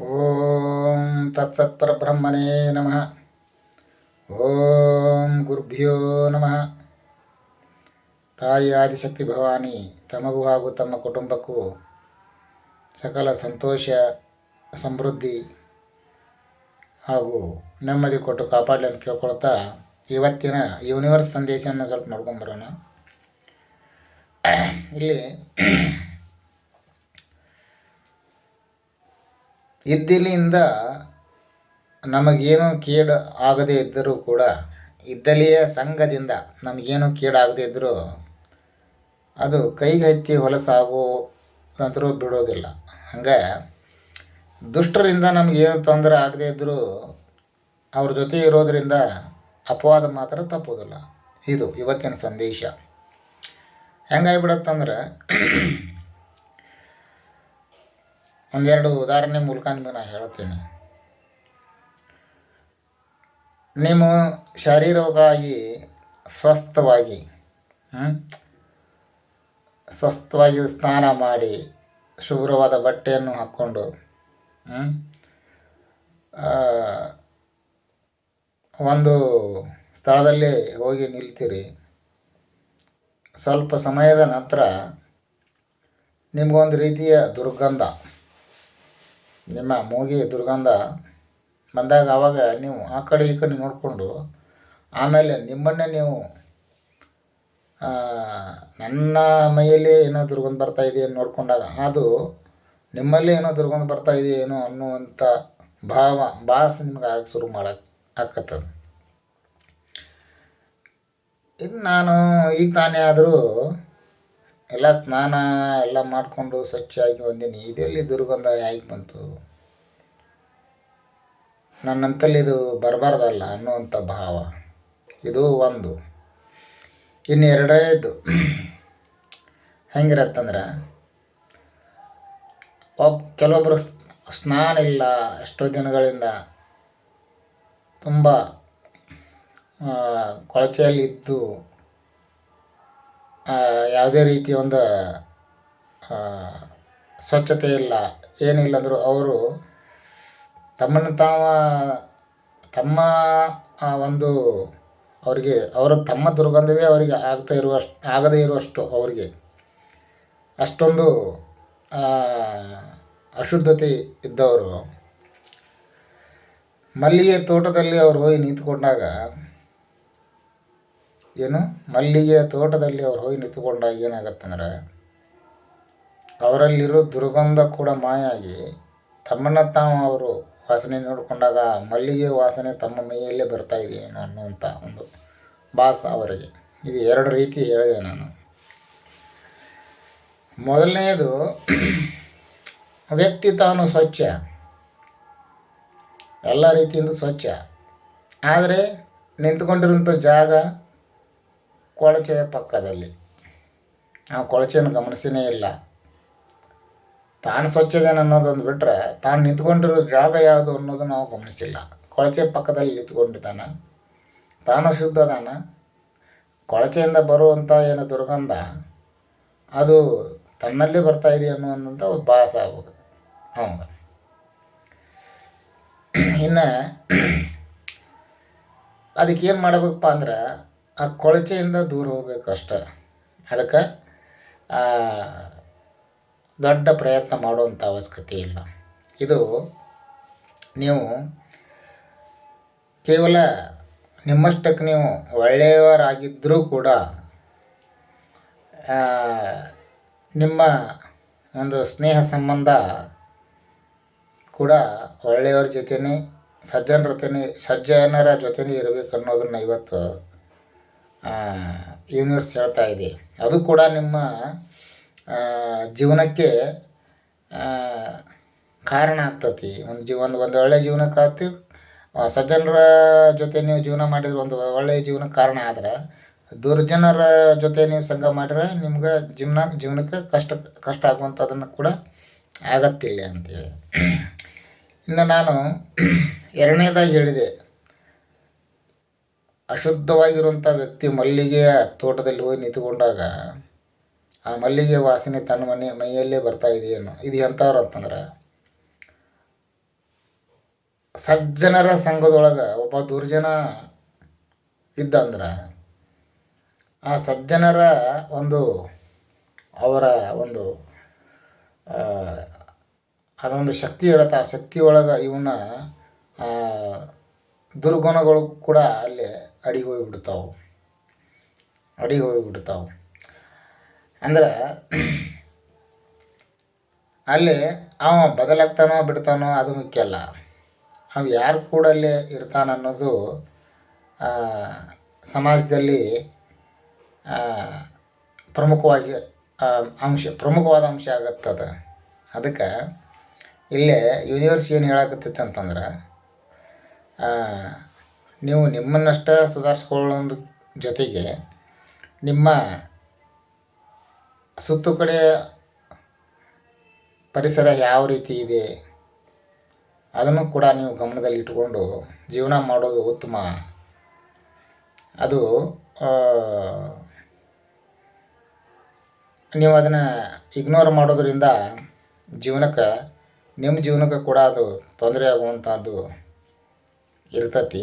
ಓಂ ತತ್ಸತ್ಪರಬ್ರಹ್ಮಣೇ ನಮಃ. ಓಂ ಗುರುಭ್ಯೋ ನಮಃ. ತಾಯಿ ಆದಿಶಕ್ತಿ ಭವಾನಿ ತಮಗೂ ಹಾಗೂ ತಮ್ಮ ಕುಟುಂಬಕ್ಕೂ ಸಕಲ ಸಂತೋಷ, ಸಮೃದ್ಧಿ ಹಾಗೂ ನೆಮ್ಮದಿ ಕೊಟ್ಟು ಕಾಪಾಡಲಿ ಅಂತ ಕೇಳ್ಕೊಳ್ತಾ ಇವತ್ತಿನ ಯೂನಿವರ್ಸ್ ಸಂದೇಶವನ್ನು ಸ್ವಲ್ಪ ನೋಡ್ಕೊಂಬರೋಣ. ಇಲ್ಲಿ ಇದ್ದಲಿಂದ ನಮಗೇನು ಕೇಡು ಆಗದೇ ಇದ್ದರೂ ಕೂಡ, ಇದ್ದಲಿಯ ಸಂಘದಿಂದ ನಮಗೇನು ಕೇಡಾಗದೇ ಇದ್ದರೂ ಅದು ಕೈಗೆ ಹತ್ತಿ ಹೊಲಸಾಗುವಂತರೂ ಬಿಡೋದಿಲ್ಲ. ಹಂಗೆ ದುಷ್ಟರಿಂದ ನಮಗೇನು ತೊಂದರೆ ಆಗದೇ ಇದ್ದರೂ ಅವ್ರ ಜೊತೆ ಇರೋದರಿಂದ ಅಪವಾದ ಮಾತ್ರ ತಪ್ಪೋದಿಲ್ಲ. ಇದು ಇವತ್ತಿನ ಸಂದೇಶ. ಹೆಂಗಾಗಿಬಿಡತ್ತಂದ್ರೆ ಒಂದೆರಡು ಉದಾಹರಣೆ ಮೂಲಕ ನಿಮಗೆ ನಾನು ಹೇಳ್ತೀನಿ. ನೀವು ಶಾರೀರಿಕವಾಗಿ ಸ್ವಸ್ಥವಾಗಿ ಸ್ನಾನ ಮಾಡಿ ಶುಭ್ರವಾದ ಬಟ್ಟೆಯನ್ನು ಹಾಕ್ಕೊಂಡು ಒಂದು ಸ್ಥಳದಲ್ಲಿ ಹೋಗಿ ನಿಲ್ತೀರಿ. ಸ್ವಲ್ಪ ಸಮಯದ ನಂತರ ನಿಮಗೊಂದು ರೀತಿಯ ದುರ್ಗಂಧ, ನಿಮ್ಮ ಮೂಗಿ ದುರ್ಗಂಧ ಬಂದಾಗ ಆವಾಗ ನೀವು ಆ ಕಡೆ ಈ ಕಡೆ ನೋಡಿಕೊಂಡು ಆಮೇಲೆ ನಿಮ್ಮನ್ನೇ ನೀವು ನನ್ನ ಮೈಯಲ್ಲಿ ಏನೋ ದುರ್ಗಂಧ ಬರ್ತಾ ಇದೆಯೇನು ನೋಡಿಕೊಂಡಾಗ ಅದು ನಿಮ್ಮಲ್ಲಿ ಏನೋ ದುರ್ಗಂಧ ಬರ್ತಾ ಇದೆಯೇನೋ ಅನ್ನುವಂಥ ಭಾಸ ನಿಮ್ಗೆ ಆಗಕ್ಕೆ ಶುರು ಆಕತ್ತದ. ಇನ್ನು ನಾನು ಈಗ ತಾನೇ ಆದರೂ ಎಲ್ಲ ಸ್ನಾನ ಎಲ್ಲ ಮಾಡಿಕೊಂಡು ಸ್ವಚ್ಛಾಗಿ ಬಂದೀನಿ, ಇದೆಲ್ಲಿ ದುರ್ಗಂಧ ಯಾಕೆ ಬಂತು, ನನ್ನಂತಲ್ಲಿ ಇದು ಬರಬಾರ್ದಲ್ಲ ಅನ್ನುವಂಥ ಭಾವ. ಇದು ಒಂದು. ಇನ್ನು ಎರಡನೇದು ಹೆಂಗಿರತ್ತಂದ್ರೆ, ಕೆಲವೊಬ್ಬರು ಸ್ನಾನ ಇಲ್ಲ ಎಷ್ಟೋ ದಿನಗಳಿಂದ ತುಂಬ ಕೊಳಚೆಯಲ್ಲಿದ್ದು ಯಾವುದೇ ರೀತಿಯ ಒಂದು ಸ್ವಚ್ಛತೆ ಇಲ್ಲ, ಏನಿಲ್ಲ ಅಂದರೂ ಅವರು ತಮ್ಮನ್ನು ತಮ್ಮ ಒಂದು ಅವರಿಗೆ ತಮ್ಮ ದುರ್ಗಂಧವೇ ಅವರಿಗೆ ಆಗದೇ ಇರುವಷ್ಟು ಅವರಿಗೆ ಅಷ್ಟೊಂದು ಅಶುದ್ಧತೆ ಇದ್ದವರು ಮಲ್ಲಿಗೆ ತೋಟದಲ್ಲಿ ಅವರು ಹೋಗಿ ನಿಂತ್ಕೊಂಡಾಗ ಏನಾಗತ್ತಂದ್ರೆ ಅವರಲ್ಲಿರೋ ದುರ್ಗಂಧ ಕೂಡ ಮಾಯಾಗಿ ತಮ್ಮನ್ನು ಅವರು ವಾಸನೆ ನೋಡಿಕೊಂಡಾಗ ಮಲ್ಲಿಗೆ ವಾಸನೆ ತಮ್ಮ ಮೈಯಲ್ಲೇ ಬರ್ತಾ ಇದೆಯೇನೋ ಅನ್ನುವಂಥ ಒಂದು ಭಾಸ ಅವರಿಗೆ. ಇದು ಎರಡು ರೀತಿ ಹೇಳಿದೆ ನಾನು. ಮೊದಲನೆಯದು, ವ್ಯಕ್ತಿ ತಾನು ಸ್ವಚ್ಛ, ಎಲ್ಲ ರೀತಿಯಿಂದ ಸ್ವಚ್ಛ, ಆದರೆ ನಿಂತ್ಕೊಂಡಿರುವಂಥ ಜಾಗ ಕೊಳಚೆಯ ಪಕ್ಕದಲ್ಲಿ. ನಾವು ಕೊಳಚೆಯನ್ನು ಗಮನಿಸಿನೇ ಇಲ್ಲ. ತಾನು ಸ್ವಚ್ಛದೇನು ಅನ್ನೋದೊಂದು ಬಿಟ್ಟರೆ ತಾನು ನಿಂತ್ಕೊಂಡಿರೋ ಜಾಗ ಯಾವುದು ಅನ್ನೋದು ನಾವು ಗಮನಿಸಿಲ್ಲ. ಕೊಳಚೆ ಪಕ್ಕದಲ್ಲಿ ನಿಂತ್ಕೊಂಡಿದ್ದಾನೆ, ತಾನು ಶುದ್ಧದಾನ. ಕೊಳಚೆಯಿಂದ ಬರುವಂಥ ಏನು ದುರ್ಗಂಧ ಅದು ತನ್ನಲ್ಲಿ ಬರ್ತಾ ಇದೆ ಅನ್ನುವಂಥ ಒಂದು ಭಾಸ ಆಗ್ಬೇಕು ಅವಾಗ. ಇನ್ನು ಅದಕ್ಕೇನು ಮಾಡಬೇಕಪ್ಪ ಅಂದ್ರೆ ಆ ಕೊಳಚೆಯಿಂದ ದೂರ ಹೋಗ್ಬೇಕಷ್ಟೆ. ಅದಕ್ಕೆ ದೊಡ್ಡ ಪ್ರಯತ್ನ ಮಾಡುವಂಥ ಅವಶ್ಯಕತೆ ಇಲ್ಲ. ಇದು ನೀವು ಕೇವಲ ನಿಮ್ಮಷ್ಟಕ್ಕೆ ನೀವು ಒಳ್ಳೆಯವರಾಗಿದ್ದರೂ ಕೂಡ ನಿಮ್ಮ ಒಂದು ಸ್ನೇಹ ಸಂಬಂಧ ಕೂಡ ಒಳ್ಳೆಯವರ ಜೊತೆನೇ ಸಜ್ಜನರ ಜೊತೆನೇ ಇರಬೇಕು ಅನ್ನೋದನ್ನು ಇವತ್ತು ಯೂನಿವರ್ಸ್ ಹೇಳ್ತಾ ಇದೆ. ಅದು ಕೂಡ ನಿಮ್ಮ ಜೀವನಕ್ಕೆ ಕಾರಣ ಆಗ್ತತಿ. ಒಂದು ಒಳ್ಳೆಯ ಜೀವನಕ್ಕಾಗ್ತಿ. ಸಜ್ಜನರ ಜೊತೆ ನೀವು ಜೀವನ ಮಾಡಿದ್ರೆ ಒಂದು ಒಳ್ಳೆಯ ಜೀವನಕ್ಕೆ ಕಾರಣ ಆದ್ರೆ, ದುರ್ಜನರ ಜೊತೆ ನೀವು ಸಂಘ ಮಾಡಿದ್ರೆ ನಿಮ್ಗೆ ಜೀವನಕ್ಕೆ ಕಷ್ಟ ಆಗುವಂಥದ್ದನ್ನು ಕೂಡ ಆಗತ್ತಿಲ್ಲ ಅಂತೇಳಿ. ಇನ್ನು ನಾನು ಎರಡನೇದಾಗಿ ಹೇಳಿದೆ, ಅಶುದ್ಧವಾಗಿರುವಂಥ ವ್ಯಕ್ತಿ ಮಲ್ಲಿಗೆಯ ತೋಟದಲ್ಲಿ ಹೋಗಿ ನಿಂತುಕೊಂಡಾಗ ಆ ಮಲ್ಲಿಗೆ ವಾಸನೆ ತನ್ನ ಮೈಯಲ್ಲೇ ಬರ್ತಾ ಇದೆಯೇನೋ. ಇದು ಎಂಥವ್ರು ಅಂತಂದ್ರೆ ಸಜ್ಜನರ ಸಂಘದೊಳಗೆ ಒಬ್ಬ ದುರ್ಜನ ಇದ್ದಂದ್ರೆ ಆ ಸಜ್ಜನರ ಒಂದು ಅವರ ಒಂದು ಅದೊಂದು ಶಕ್ತಿ ಇರುತ್ತೆ. ಆ ಶಕ್ತಿ ಒಳಗೆ ಇವನ್ನ ದುರ್ಗುಣಗಳು ಕೂಡ ಅಲ್ಲಿ ಅಡಿಗೆ ಹೋಗಿಬಿಡ್ತಾವೆ. ಅಂದ್ರೆ ಅಲ್ಲಿ ಅವ ಬದಲಾಗ್ತಾನೋ ಬಿಡ್ತಾನೋ ಅದು ಮುಖ್ಯ ಅಲ್ಲ, ಅವ ಯಾರು ಕೂಡ ಅಲ್ಲಿ ಇರ್ತಾನೆ ಅನ್ನೋದು ಸಮಾಜದಲ್ಲಿ ಪ್ರಮುಖವಾದ ಅಂಶ ಆಗತ್ತದ. ಅದಕ್ಕೆ ಇಲ್ಲೇ ಯೂನಿವರ್ಸ್ ಏನು ಹೇಳಕತ್ತೈತೆ ಅಂತಂದ್ರೆ, ನೀವು ನಿಮ್ಮನ್ನಷ್ಟೇ ಸುಧಾರಿಸ್ಕೊಳ್ಳೋದ್ರ ಜೊತೆಗೆ ನಿಮ್ಮ ಸುತ್ತು ಕಡೆ ಪರಿಸರ ಯಾವ ರೀತಿ ಇದೆ ಅದನ್ನು ಕೂಡ ನೀವು ಗಮನದಲ್ಲಿ ಇಟ್ಟುಕೊಂಡು ಜೀವನ ಮಾಡೋದು ಉತ್ತಮ. ಅದು ನೀವು ಅದನ್ನು ಇಗ್ನೋರ್ ಮಾಡೋದ್ರಿಂದ ನಿಮ್ಮ ಜೀವನಕ್ಕೆ ಕೂಡ ಅದು ತೊಂದರೆ ಆಗುವಂಥದ್ದು ಇರ್ತತಿ.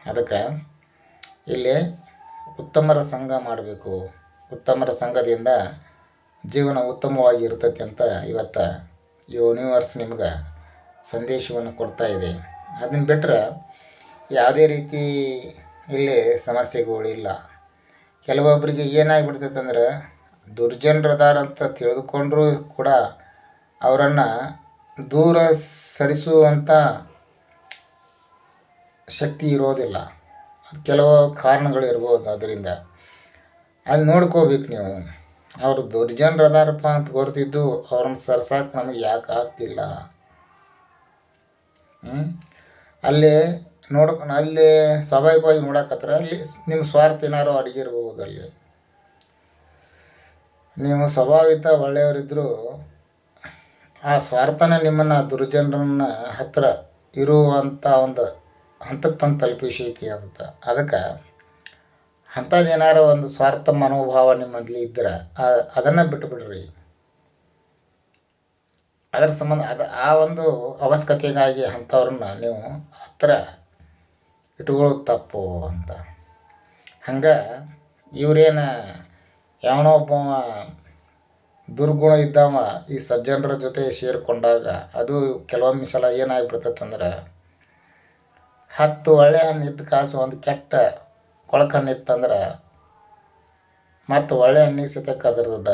ಅದಕ್ಕೆ ಇಲ್ಲಿ ಉತ್ತಮರ ಸಂಘ ಮಾಡಬೇಕು. ಉತ್ತಮರ ಸಂಘದಿಂದ ಜೀವನ ಉತ್ತಮವಾಗಿ ಇರ್ತೈತಿ ಅಂತ ಇವತ್ತು ಯೂನಿವರ್ಸ್ ನಿಮ್ಗೆ ಸಂದೇಶವನ್ನು ಕೊಡ್ತಾ ಇದೆ. ಅದನ್ನ ಬಿಟ್ಟರೆ ಯಾವುದೇ ರೀತಿ ಇಲ್ಲಿ ಸಮಸ್ಯೆಗಳಿಲ್ಲ. ಕೆಲವೊಬ್ಬರಿಗೆ ಏನಾಗಿಬಿಡ್ತೈತೆ ಅಂದ್ರೆ, ದುರ್ಜನರದಾರಂತ ತಿಳಿದುಕೊಂಡ್ರೂ ಕೂಡ ಅವರನ್ನು ದೂರ ಸರಿಸುವಂಥ ಶಕ್ತಿ ಇರೋದಿಲ್ಲ. ಕೆಲವು ಕಾರಣಗಳಿರ್ಬೋದು. ಅದರಿಂದ ಅದು ನೋಡ್ಕೋಬೇಕು ನೀವು. ಅವರು ದುರ್ಜನರದಾರಪ್ಪ ಅಂತ ಗೊತ್ತಿದ್ದು ಅವ್ರನ್ನ ಸರ್ಸಕ್ಕೆ ನಮಗೆ ಯಾಕೆ ಆಗ್ತಿಲ್ಲ? ಅಲ್ಲಿ ಅಲ್ಲಿ ಸ್ವಾಭಾವಿಕವಾಗಿ ನೋಡಕತ್ರ ಅಲ್ಲಿ ನಿಮ್ಮ ಸ್ವಾರ್ಥ ಏನಾರು ಅಡಗಿರ್ಬೋದು. ಅಲ್ಲಿ ನೀವು ಸ್ವಭಾವಿತ ಒಳ್ಳೆಯವರಿದ್ದರೂ ಆ ಸ್ವಾರ್ಥನ ನಿಮ್ಮನ್ನು ದುರ್ಜನರನ್ನ ಹತ್ತಿರ ಇರುವಂಥ ಒಂದು ಹಂತಕ್ಕೆ ತಂದು ತಲುಪಿಸೈತಿ ಅಂತ. ಅದಕ್ಕೆ ಅಂಥದ್ದೇನಾರು ಒಂದು ಸ್ವಾರ್ಥ ಮನೋಭಾವ ನಿಮ್ಮಲ್ಲಿ ಇದ್ದರೆ ಅದನ್ನು ಬಿಟ್ಟುಬಿಡ್ರಿ. ಅದರ ಸಂಬಂಧ ಆ ಒಂದು ಅವಶ್ಯಕತೆಗಾಗಿ ಅಂಥವ್ರನ್ನ ನೀವು ಹತ್ತಿರ ಇಟ್ಕೊಳ್ಳೋದು ತಪ್ಪು ಅಂತ. ಹಂಗೆ ಇವರೇನು ಯಾವನೋ ಒಬ್ಬ ದುರ್ಗುಣ ಇದ್ದವ ಈ ಸಜ್ಜನರ ಜೊತೆ ಸೇರಿಕೊಂಡಾಗ ಅದು ಕೆಲವೊಮ್ಮೆ ಸಲ ಏನಾಗಿಬಿಡ್ತೈತಂದ್ರೆ, 10 ಒಳ್ಳೆ ಹಣ್ಣು ಇದ್ದ ಕಾಸು ಒಂದು ಕೆಟ್ಟ ಕೊಳಕು ಹಣ್ಣು ಇತ್ತಂದ್ರೆ ಮತ್ತು ಒಳ್ಳೆ ಹಣ್ಣಿಗೆ ಸತಕ್ಕೆ ಅದರದ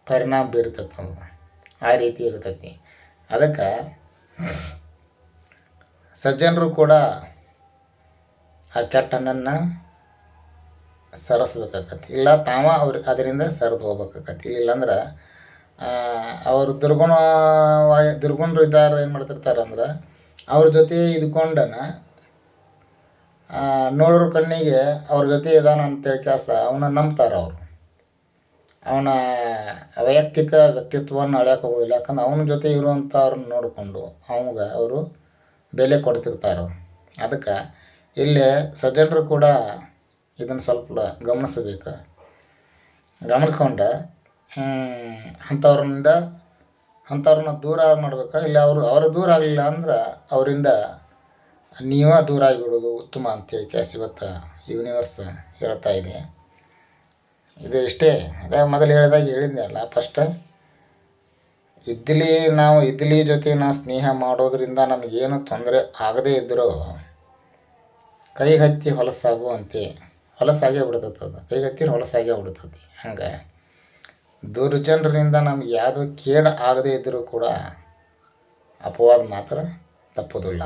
ಪರಿಣಾಮ ಬೀರ್ತೈತೆ. ಆ ರೀತಿ ಇರ್ತೈತಿ. ಅದಕ್ಕೆ ಸಜ್ಜನರು ಕೂಡ ಆ ಕೆಟ್ಟ ಹಣ್ಣನ್ನು ಸರಿಸ್ಬೇಕಾಗತ್ತೆ. ಇಲ್ಲ ಅದರಿಂದ ಸರಿದು ಹೋಗ್ಬೇಕಾಗತ್ತೆ. ಇಲ್ಲಾಂದ್ರೆ ಅವರು ದುರ್ಗುಣರು ಇದ್ದಾರೆ ಏನು ಮಾಡ್ತಿರ್ತಾರೆ ಅಂದ್ರೆ, ಅವ್ರ ಜೊತೆ ಇದ್ಕೊಂಡನ ನೋಡೋರ ಕಣ್ಣಿಗೆ ಅವ್ರ ಜೊತೆ ಇದಾನ ಅಂತೇಳಿ ಅವನ್ನ ನಂಬ್ತಾರೆ. ಅವನ ವೈಯಕ್ತಿಕ ವ್ಯಕ್ತಿತ್ವವನ್ನು ಅಳ್ಯಾಕೆ ಹೋಗೋದಿಲ್ಲ. ಯಾಕಂದ್ರೆ ಅವನ ಜೊತೆ ಇರುವಂಥವ್ರನ್ನ ನೋಡಿಕೊಂಡು ಅವರು ಬೆಲೆ ಕೊಡ್ತಿರ್ತಾರೆ. ಅದಕ್ಕೆ ಇಲ್ಲಿ ಸಜ್ಜನರು ಕೂಡ ಇದನ್ನು ಸ್ವಲ್ಪ ಗಮನಿಸ್ಕೊಂಡು ಅಂಥವ್ರನ್ನ ದೂರ ಮಾಡಬೇಕಾ. ಇಲ್ಲ ಅವರು ದೂರ ಆಗಲಿಲ್ಲ ಅಂದ್ರೆ ಅವರಿಂದ ನೀವೇ ದೂರ ಆಗಿಬಿಡೋದು ಉತ್ತಮ ಅಂತೇಳಿ ಇವತ್ತು ಯೂನಿವರ್ಸ್ ಹೇಳ್ತಾ ಇದೆ. ಇದು ಇಷ್ಟೇ. ಅದೇ ಮೊದಲು ಹೇಳಿದ್ದೆ ಅಲ್ಲ ಫಸ್ಟ್, ಇದ್ಲಿ ಜೊತೆ ನಾವು ಸ್ನೇಹ ಮಾಡೋದ್ರಿಂದ ನಮಗೇನು ತೊಂದರೆ ಆಗದೇ ಇದ್ದರೂ ಕೈಗೆ ಹತ್ತಿ ಹೊಲಸಾಗೇ ಬಿಡ್ತದೆ. ಅದು ಕೈಗೆ ಹತ್ತಿರ ಹೊಲಸಾಗೇ ಬಿಡ್ತದೆ. ಹಂಗೆ ದುರ್ಜನರಿಂದ ನಮ್ಗೆ ಯಾವುದೂ ಕೇಡು ಆಗದೇ ಇದ್ದರೂ ಕೂಡ ಅಪವಾದ ಮಾತ್ರ ತಪ್ಪೋದಿಲ್ಲ.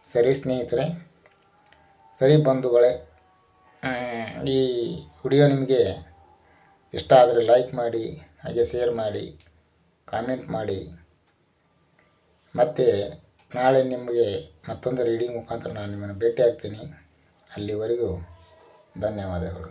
ಸರಿ ಸ್ನೇಹಿತರೆ, ಸರಿ ಬಂಧುಗಳೇ, ಈ ವಿಡಿಯೋ ನಿಮಗೆ ಇಷ್ಟ ಆದರೆ ಲೈಕ್ ಮಾಡಿ, ಹಾಗೆ ಶೇರ್ ಮಾಡಿ, ಕಾಮೆಂಟ್ ಮಾಡಿ. ಮತ್ತು ನಾಳೆ ನಿಮಗೆ ಮತ್ತೊಂದು ರೀಡಿಂಗ್ ಮುಖಾಂತರ ನಾನು ನಿಮ್ಮನ್ನು ಭೇಟಿ ಆಗ್ತೀನಿ. ಅಲ್ಲಿವರೆಗೂ ಧನ್ಯವಾದಗಳು.